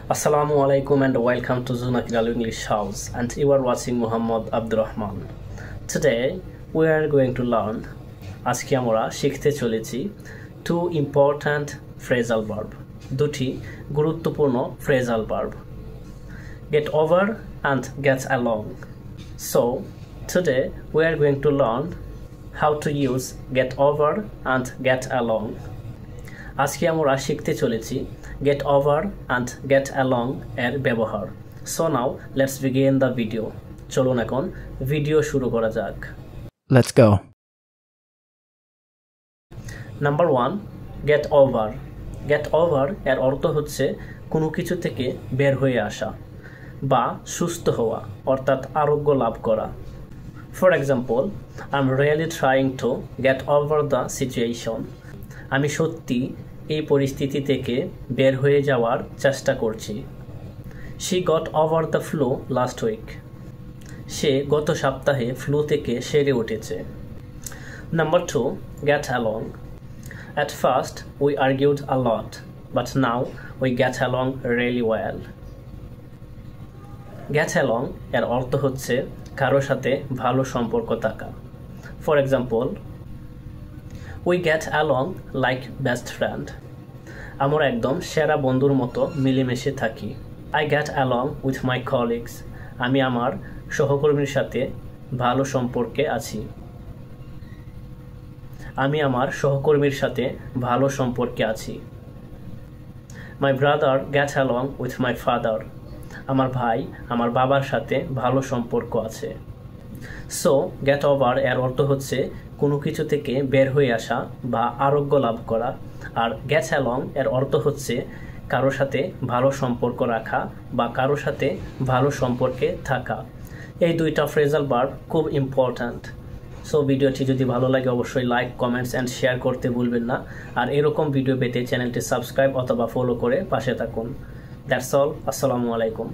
Assalamu alaikum and welcome to Zuna Kiralu English House, and you are watching Muhammad Abdurrahman. Today we are going to learn আজকে আমরা শিখতে চলেছি two important phrasal verb, দুটি গুরুত্বপূর্ণ phrasal verb, get over and get along. So today we are going to learn how to use get over and get along. আজকে আমরা শিখতে চলেছি get over and get along এর ব্যবহার. So now let's begin the video. চলুন এখন video শুরু করা যাক. Let's go. Number 1, get over. Get over এর অর্থ হচ্ছে কোনো কিছু থেকে বের হয়ে আসা বা সুস্থ হওয়া, অর্থাৎ আরোগ্য লাভ করা. For example, I'm really trying to get over the situation. আমি সত্যি এই পরিস্থিতি থেকে বের হয়ে যাওয়ার চেষ্টা করছি. She got over the flu last week. সে গত সপ্তাহে ফ্লু থেকে সেরে উঠেছে. Number 2, get along. At first, we argued a lot, but now we get along really well. Get along এর অর্থ হচ্ছে কারো সাথে ভালো সম্পর্ক থাকা. For example, we get along like best friend. আমরা একদম সেরা বন্ধুর মতো মিলেমিশে থাকি. I get along with my colleagues. আমি আমার সহকর্মীর সাথে ভালো সম্পর্কে আছি. আমি আমার সহকর্মীর সাথে ভালো সম্পর্কে আছি. My brother gets along with my father. আমার ভাই আমার বাবার সাথে ভালো সম্পর্ক আছে. So get over এর অর্থ হচ্ছে কোনো কিছু থেকে বের হয়ে আসা বা আরোগ্য লাভ করা, আর get along এর অর্থ হচ্ছে কারো সাথে ভালো সম্পর্ক রাখা বা কারো সাথে ভালো সম্পর্কে থাকা. এই দুইটা ফ্রেজাল ভার্ব খুব ইম্পর্ট্যান্ট. সো ভিডিওটি যদি ভালো লাগে অবশ্যই লাইক, কমেন্টস অ্যান্ড শেয়ার করতে ভুলবেন না. আর এরকম ভিডিও পেতে চ্যানেলটি সাবস্ক্রাইব অথবা ফলো করে পাশে থাকুন. That's all. আসসালামু আলাইকুম.